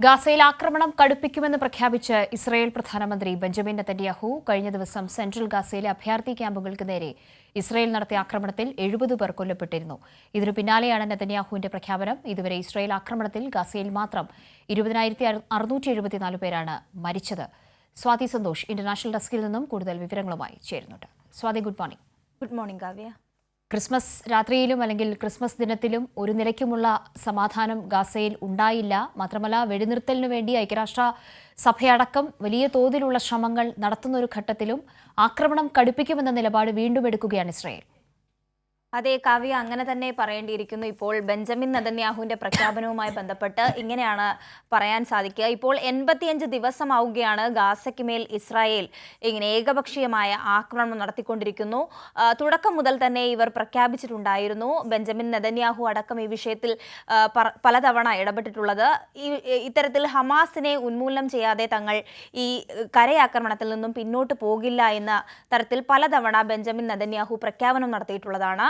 ഗാസയിൽ ആക്രമണം കടുപ്പിക്കുമെന്ന് പ്രഖ്യാപിച്ച് ഇസ്രായേൽ പ്രധാനമന്ത്രി ബെഞ്ചമിൻ നെതന്യാഹു കഴിഞ്ഞ ദിവസം സെൻട്രൽ ഗാസയിലെ അഭയാർത്ഥി ക്യാമ്പുകൾക്ക് നേരെ ഇസ്രായേൽ നടത്തിയ ആക്രമണത്തിൽ 70 പേർ കൊല്ലപ്പെട്ടിരുന്നു. ഇതിനു പിന്നാലെയാണ് നെതന്യാഹുവിന്റെ പ്രഖ്യാപനം. ഇതുവരെ ഇസ്രായേൽ ആക്രമണത്തിൽ ഗാസയിൽ മാത്രം 20,674 പേരാണ് മരിച്ചത്. സ്വാതി സന്തോഷ് ഇന്റർനാഷണൽ ഡെസ്കിൽ നിന്നും കൂടുതൽ വിവരങ്ങളുമായി ചേരുന്നുണ്ട്. Swathi, good morning. Good morning Kavya. Christmas രാത്രിയിലും അല്ലെങ്കിൽ ക്രിസ്മസ് ദിനത്തിലും ഒരു നിലയ്ക്കുമുള്ള സമാധാനം ഗാസയിൽ ഉണ്ടായില്ല. മാത്രമല്ല, വെടിനിർത്തലിനു വേണ്ടി ഐക്യരാഷ്ട്ര സഭയടക്കം വലിയ തോതിലുള്ള ശ്രമങ്ങൾ നടത്തുന്ന ഒരു ഘട്ടത്തിലും ആക്രമണം കടുപ്പിക്കുമെന്ന നിലപാട് വീണ്ടും എടുക്കുകയാണ് ഇസ്രായേൽ. അതേ കാവ്യ, അങ്ങനെ തന്നെ പറയേണ്ടിയിരിക്കുന്നു. ഇപ്പോൾ ബെഞ്ചമിൻ നെതന്യാഹുവിന്റെ പ്രഖ്യാപനവുമായി ബന്ധപ്പെട്ട് ഇങ്ങനെയാണ് പറയാൻ സാധിക്കുക. ഇപ്പോൾ 85 ദിവസമാവുകയാണ് ഗാസയ്ക്ക് മേൽ ഇസ്രായേൽ ഇങ്ങനെ ഏകപക്ഷീയമായ ആക്രമണം നടത്തിക്കൊണ്ടിരിക്കുന്നു. തുടക്കം മുതൽ തന്നെ ഇവർ പ്രഖ്യാപിച്ചിട്ടുണ്ടായിരുന്നു. ബെഞ്ചമിൻ നെതന്യാഹു അടക്കം ഈ വിഷയത്തിൽ പലതവണ ഇടപെട്ടിട്ടുള്ളത്. ഇത്തരത്തിൽ ഹമാസിനെ ഉന്മൂലനം ചെയ്യാതെ തങ്ങൾ ഈ കരയാക്രമണത്തിൽ നിന്നും പിന്നോട്ട് പോകില്ല എന്ന തരത്തിൽ പലതവണ ബെഞ്ചമിൻ നെതന്യാഹു പ്രഖ്യാപനം നടത്തിയിട്ടുള്ളതാണ്.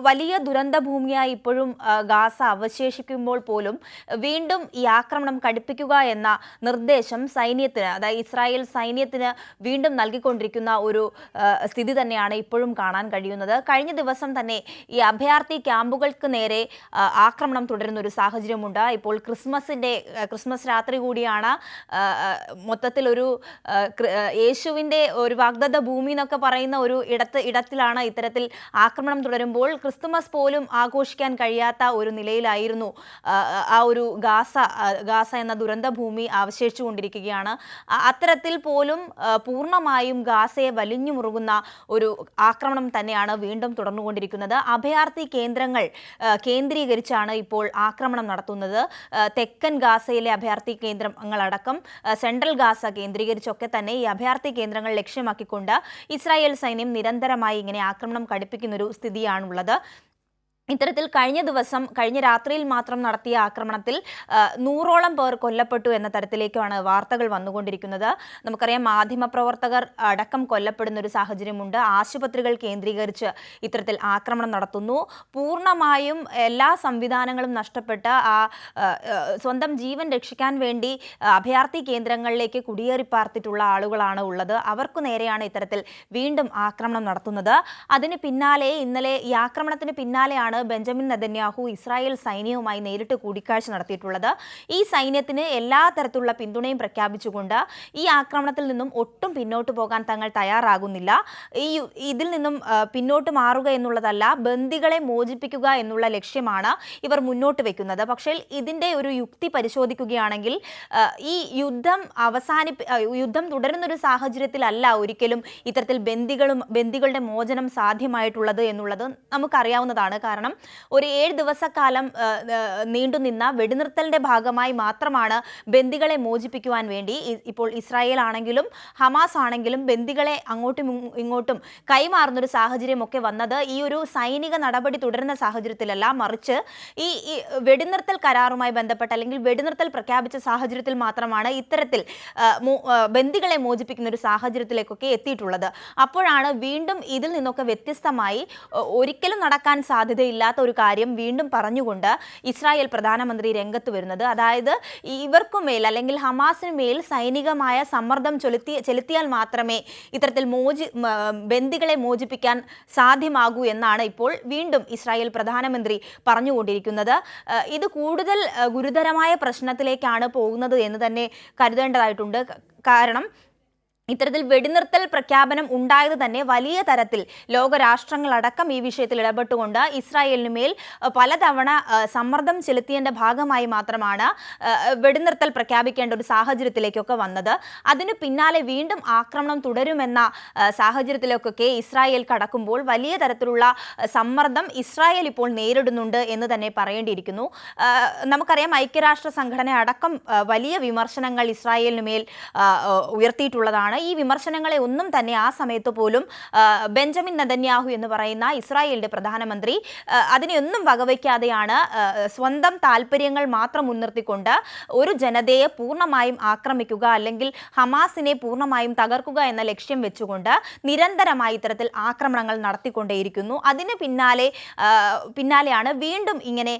വലിയ ദുരന്ത ഭൂമിയായി ഇപ്പോഴും ഗാസ അവശേഷിക്കുമ്പോൾ പോലും വീണ്ടും ഈ ആക്രമണം കടുപ്പിക്കുക എന്ന നിർദ്ദേശം സൈന്യത്തിന്, അതായത് ഇസ്രായേൽ സൈന്യത്തിന് വീണ്ടും നൽകിക്കൊണ്ടിരിക്കുന്ന ഒരു സ്ഥിതി തന്നെയാണ് ഇപ്പോഴും കാണാൻ കഴിയുന്നത്. കഴിഞ്ഞ ദിവസം തന്നെ ഈ അഭയാർത്ഥി ക്യാമ്പുകൾക്ക് നേരെ ആക്രമണം തുടരുന്ന ഒരു സാഹചര്യമുണ്ട്. ഇപ്പോൾ ക്രിസ്മസ് രാത്രി കൂടിയാണ്. മൊത്തത്തിൽ ഒരു യേശുവിൻ്റെ ഒരു വാഗ്ദത്ത ഭൂമി എന്നൊക്കെ പറയുന്ന ഒരു ഇടത്തിലാണ് ഇത്തരത്തിൽ ആക്രമണം തുടരുമ്പോൾ ക്രിസ്തുമസ് പോലും ആഘോഷിക്കാൻ കഴിയാത്ത ഒരു നിലയിലായിരുന്നു ആ ഒരു ഗാസ എന്ന ദുരന്ത ഭൂമി അവശേഷിച്ചുകൊണ്ടിരിക്കുകയാണ്. അത്തരത്തിൽ പോലും പൂർണ്ണമായും ഗാസയെ വലിഞ്ഞു മുറുകുന്ന ഒരു ആക്രമണം തന്നെയാണ് വീണ്ടും തുടർന്നുകൊണ്ടിരിക്കുന്നത്. അഭയാർത്ഥി കേന്ദ്രങ്ങൾ കേന്ദ്രീകരിച്ചാണ് ഇപ്പോൾ ആക്രമണം നടത്തുന്നത്. തെക്കൻ ഗാസയിലെ അഭയാർത്ഥി കേന്ദ്രങ്ങളടക്കം സെൻട്രൽ ഗാസ കേന്ദ്രീകരിച്ചൊക്കെ തന്നെ ഈ അഭയാർത്ഥി കേന്ദ്രങ്ങൾ ലക്ഷ്യമാക്കിക്കൊണ്ട് ഇസ്രായേൽ സൈന്യം നിരന്തരമായി ഇങ്ങനെ ആക്രമണം കടുപ്പിക്കുന്നൊരു സ്ഥിതിയാണുള്ളത്. ഇത്തരത്തിൽ കഴിഞ്ഞ രാത്രിയിൽ മാത്രം നടത്തിയ ആക്രമണത്തിൽ 100ഓളം പേർ കൊല്ലപ്പെട്ടു എന്ന തരത്തിലേക്കാണ് വാർത്തകൾ വന്നുകൊണ്ടിരിക്കുന്നത്. നമുക്കറിയാം, മാധ്യമപ്രവർത്തകർ അടക്കം കൊല്ലപ്പെടുന്ന ഒരു സാഹചര്യമുണ്ട്. ആശുപത്രികൾ കേന്ദ്രീകരിച്ച് ഇത്തരത്തിൽ ആക്രമണം നടത്തുന്നു. പൂർണ്ണമായും എല്ലാ സംവിധാനങ്ങളും നഷ്ടപ്പെട്ട സ്വന്തം ജീവൻ രക്ഷിക്കാൻ വേണ്ടി അഭയാർത്ഥി കേന്ദ്രങ്ങളിലേക്ക് കുടിയേറിപ്പാർത്തിട്ടുള്ള ആളുകളാണ് ഉള്ളത്. അവർക്കു നേരെയാണ് ഇത്തരത്തിൽ വീണ്ടും ആക്രമണം നടത്തുന്നത്. അതിന് പിന്നാലെ ഇന്നലെ ഈ ആക്രമണത്തിന് പിന്നാലെയാണ് ബെഞ്ചമിൻ നെതന്യാഹു ഇസ്രായേൽ സൈന്യവുമായി നേരിട്ട് കൂടിക്കാഴ്ച നടത്തിയിട്ടുള്ളത്. ഈ സൈന്യത്തിന് എല്ലാ തരത്തിലുള്ള പിന്തുണയും പ്രഖ്യാപിച്ചുകൊണ്ട് ഈ ആക്രമണത്തിൽ നിന്നും ഒട്ടും പിന്നോട്ട് പോകാൻ തങ്ങൾ തയ്യാറാകുന്നില്ല. ഇതിൽ നിന്നും പിന്നോട്ട് മാറുക എന്നുള്ളതല്ല, ബന്ദികളെ മോചിപ്പിക്കുക എന്നുള്ള ലക്ഷ്യമാണ് ഇവർ മുന്നോട്ട് വെക്കുന്നത്. പക്ഷേ ഇതിൻ്റെ ഒരു യുക്തി പരിശോധിക്കുകയാണെങ്കിൽ ഈ യുദ്ധം തുടരുന്നൊരു സാഹചര്യത്തിലല്ല ഒരിക്കലും ഇത്തരത്തിൽ ബന്ദികളുടെ മോചനം സാധ്യമായിട്ടുള്ളത് എന്നുള്ളത് നമുക്കറിയാവുന്നതാണ്. കാരണം ഒരു 7 ദിവസക്കാലം നീണ്ടുനിന്ന വെടിനിർത്തലിന്റെ ഭാഗമായി മാത്രമാണ് ബന്ദികളെ മോചിപ്പിക്കുവാൻ വേണ്ടി ഇപ്പോൾ ഇസ്രായേൽ ആണെങ്കിലും ഹമാസ് ആണെങ്കിലും ബന്ദികളെ അങ്ങോട്ടും ഇങ്ങോട്ടും കൈമാറുന്നൊരു സാഹചര്യമൊക്കെ വന്നത് ഈ ഒരു സൈനിക നടപടി തുടരുന്ന സാഹചര്യത്തിലല്ല, മറിച്ച് ഈ വെടിനിർത്തൽ കരാറുമായി ബന്ധപ്പെട്ട് അല്ലെങ്കിൽ വെടിനിർത്തൽ പ്രഖ്യാപിച്ച സാഹചര്യത്തിൽ മാത്രമാണ് ഇത്തരത്തിൽ ബന്ദികളെ മോചിപ്പിക്കുന്ന ഒരു സാഹചര്യത്തിലേക്കൊക്കെ എത്തിയിട്ടുള്ളത്. അപ്പോഴാണ് വീണ്ടും ഇതിൽ നിന്നൊക്കെ വ്യത്യസ്തമായി ഒരിക്കലും നടക്കാൻ സാധ്യതയില്ലാത്ത ഒരു കാര്യം വീണ്ടും പറഞ്ഞുകൊണ്ട് ഇസ്രായേൽ പ്രധാനമന്ത്രി രംഗത്ത് വരുന്നത്. അതായത് ഇവർക്കുമേൽ അല്ലെങ്കിൽ ഹമാസിന് മേൽ സൈനികമായ സമ്മർദ്ദം ചെലുത്തിയാൽ മാത്രമേ ഇത്തരത്തിൽ ബന്ദികളെ മോചിപ്പിക്കാൻ സാധ്യമാകൂ എന്നാണ് ഇപ്പോൾ വീണ്ടും ഇസ്രായേൽ പ്രധാനമന്ത്രി പറഞ്ഞുകൊണ്ടിരിക്കുന്നത്. ഇത് കൂടുതൽ ഗുരുതരമായ പ്രശ്നത്തിലേക്കാണ് പോകുന്നത് എന്ന് തന്നെ കരുതേണ്ടതായിട്ടുണ്ട്. കാരണം ഇത്തരത്തിൽ വെടിനിർത്തൽ പ്രഖ്യാപനം ഉണ്ടായത് തന്നെ വലിയ തരത്തിൽ ലോകരാഷ്ട്രങ്ങളടക്കം ഈ വിഷയത്തിൽ ഇടപെട്ടുകൊണ്ട് ഇസ്രായേലിന് മേൽ പലതവണ സമ്മർദ്ദം ചെലുത്തിയതിൻ്റെ ഭാഗമായി മാത്രമാണ് വെടിനിർത്തൽ പ്രഖ്യാപിക്കേണ്ട ഒരു സാഹചര്യത്തിലേക്കൊക്കെ വന്നത്. അതിന് പിന്നാലെ വീണ്ടും ആക്രമണം തുടരുമെന്ന സാഹചര്യത്തിലേക്കൊക്കെ ഇസ്രായേൽ കടക്കുമ്പോൾ വലിയ തരത്തിലുള്ള സമ്മർദ്ദം ഇസ്രായേൽ ഇപ്പോൾ നേരിടുന്നുണ്ട് എന്ന് തന്നെ പറയേണ്ടിയിരിക്കുന്നു. നമുക്കറിയാം, ഐക്യരാഷ്ട്ര സംഘടന അടക്കം വലിയ വിമർശനങ്ങൾ ഇസ്രായേലിന് മേൽ ഉയർത്തിയിട്ടുള്ളതാണ്. എന്നുള്ളതാണ്. ഈ വിമർശനങ്ങളെ ഒന്നും തന്നെ ആ സമയത്ത് പോലും ബെഞ്ചമിൻ നെതന്യാഹു എന്ന് പറയുന്ന ഇസ്രായേലിന്റെ പ്രധാനമന്ത്രി അതിനെയൊന്നും വകവയ്ക്കാതെയാണ് സ്വന്തം താല്പര്യങ്ങൾ മാത്രം മുൻനിർത്തിക്കൊണ്ട് ഒരു ജനതയെ പൂർണ്ണമായും ആക്രമിക്കുക അല്ലെങ്കിൽ ഹമാസിനെ പൂർണ്ണമായും തകർക്കുക എന്ന ലക്ഷ്യം വെച്ചുകൊണ്ട് നിരന്തരമായി ഇത്തരത്തിൽ ആക്രമണങ്ങൾ നടത്തിക്കൊണ്ടേയിരിക്കുന്നു. അതിന് പിന്നാലെയാണ് വീണ്ടും ഇങ്ങനെ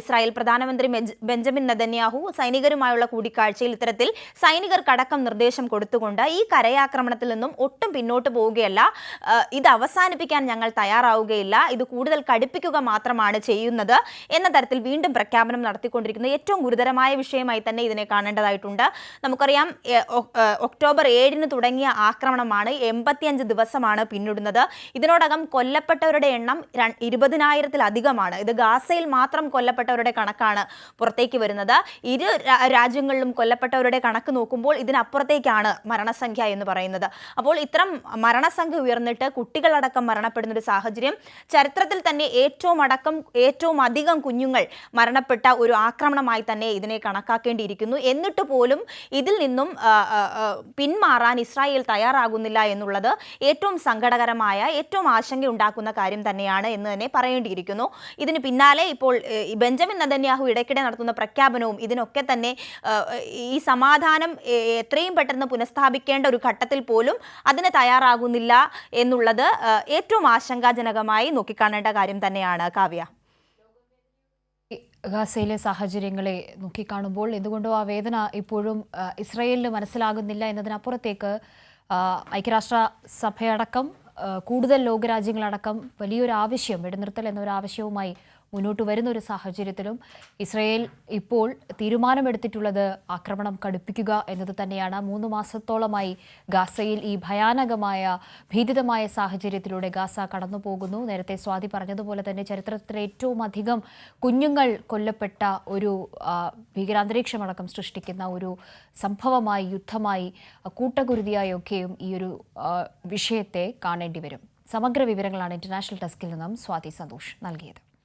ഇസ്രായേൽ പ്രധാനമന്ത്രി ബെഞ്ചമിൻ നെതന്യാഹു സൈനികരുമായുള്ള കൂടിക്കാഴ്ചയിൽ ഇത്തരത്തിൽ സൈനികർക്കടക്കം നിർദ്ദേശം കൊടുത്തുകൊണ്ട് ഈ കരയാക്രമണത്തിൽ നിന്നും ഒട്ടും പിന്നോട്ട് പോവുകയല്ല, ഇത് അവസാനിപ്പിക്കാൻ ഞങ്ങൾ തയ്യാറാവുകയില്ല, ഇത് കൂടുതൽ കടുപ്പിക്കുക മാത്രമാണ് ചെയ്യുന്നത് എന്ന തരത്തിൽ വീണ്ടും പ്രഖ്യാപനം നടത്തിക്കൊണ്ടിരിക്കുന്നത് ഏറ്റവും ഗുരുതരമായ വിഷയമായി തന്നെ ഇതിനെ കാണേണ്ടതായിട്ടുണ്ട്. നമുക്കറിയാം ഒക്ടോബർ 7 തുടങ്ങിയ ആക്രമണമാണ്, 85 ദിവസമാണ് പിന്നിടുന്നത്. ഇതിനോടകം കൊല്ലപ്പെട്ടവരുടെ എണ്ണം 20,000-ത്തിലധികമാണ്. ഇത് ഗാസയിൽ മാത്രം കൊല്ലപ്പെട്ടവരുടെ കണക്കാണ് പുറത്തേക്ക് വരുന്നത്. ഇരു രാജ്യങ്ങളിലും കൊല്ലപ്പെട്ടവരുടെ കണക്ക് നോക്കുമ്പോൾ ഇതിനപ്പുറത്തേക്കാണ് മരണസംഖ്യ എന്ന് പറയുന്നത്. അപ്പോൾ ഇത്തരം മരണസംഖ്യ ഉയർന്നിട്ട് കുട്ടികളടക്കം മരണപ്പെടുന്ന ഒരു സാഹചര്യം, ചരിത്രത്തിൽ തന്നെ ഏറ്റവും അധികം കുഞ്ഞുങ്ങൾ മരണപ്പെട്ട ഒരു ആക്രമണമായി തന്നെ ഇതിനെ കണക്കാക്കേണ്ടിയിരിക്കുന്നു. എന്നിട്ട് പോലും ഇതിൽ നിന്നും പിന്മാറാൻ ഇസ്രായേൽ തയ്യാറാകുന്നില്ല എന്നുള്ളത് ഏറ്റവും സങ്കടകരമായ, ഏറ്റവും ആശങ്കയുണ്ടാക്കുന്ന കാര്യം തന്നെയാണ് എന്ന് തന്നെ പറയേണ്ടിയിരിക്കുന്നു. ഇതിന് പിന്നാലെ ഇപ്പോൾ ബെഞ്ചമിൻ നെതന്യാഹു ഇടയ്ക്കിടെ നടത്തുന്ന പ്രഖ്യാപനവും ഇതിനൊക്കെ തന്നെ ഈ സമാധാനം എത്രയും പെട്ടെന്ന് പുനഃസ്ഥാപിക്കേണ്ട ഒരു ഘട്ടത്തിൽ പോലും അതിന് തയ്യാറാകുന്നില്ല എന്നുള്ളത് ഏറ്റവും ആശങ്കാജനകമായി നോക്കിക്കാണേണ്ട കാര്യം തന്നെയാണ്. കാവ്യ, ഗാസയിലെ സാഹചര്യങ്ങളെ നോക്കിക്കാണുമ്പോൾ എന്തുകൊണ്ടോ ആ വേദന ഇപ്പോഴും ഇസ്രായേലിന് മനസ്സിലാകുന്നില്ല എന്നതിനപ്പുറത്തേക്ക് ഐക്യരാഷ്ട്ര സഭയടക്കം കൂടുതൽ ലോകരാജ്യങ്ങളടക്കം വലിയൊരു ആവശ്യം, വെടിനിർത്തൽ എന്നൊരു ആവശ്യവുമായി മുന്നോട്ട് വരുന്ന ഒരു സാഹചര്യത്തിലും ഇസ്രായേൽ ഇപ്പോൾ തീരുമാനമെടുത്തിട്ടുള്ളത് ആക്രമണം കടുപ്പിക്കുക എന്നത് തന്നെയാണ്. 3 മാസത്തോളമായി ഗാസയിൽ ഈ ഭയാനകമായ ഭീതിതമായ സാഹചര്യത്തിലൂടെ ഗാസ കടന്നു പോകുന്നു. നേരത്തെ സ്വാതി പറഞ്ഞതുപോലെ തന്നെ ചരിത്രത്തിലെ ഏറ്റവും അധികം കുഞ്ഞുങ്ങൾ കൊല്ലപ്പെട്ട ഒരു ഭീകരാന്തരീക്ഷമടക്കം സൃഷ്ടിക്കുന്ന ഒരു സംഭവമായി, യുദ്ധമായി, കൂട്ടകുരുതിയായൊക്കെയും ഈ ഒരു വിഷയത്തെ കാണേണ്ടി വരും. സമഗ്ര വിവരങ്ങളാണ് ഇന്റർനാഷണൽ ഡെസ്കിൽ നിന്നും സ്വാതി സന്തോഷ് നൽകിയത്.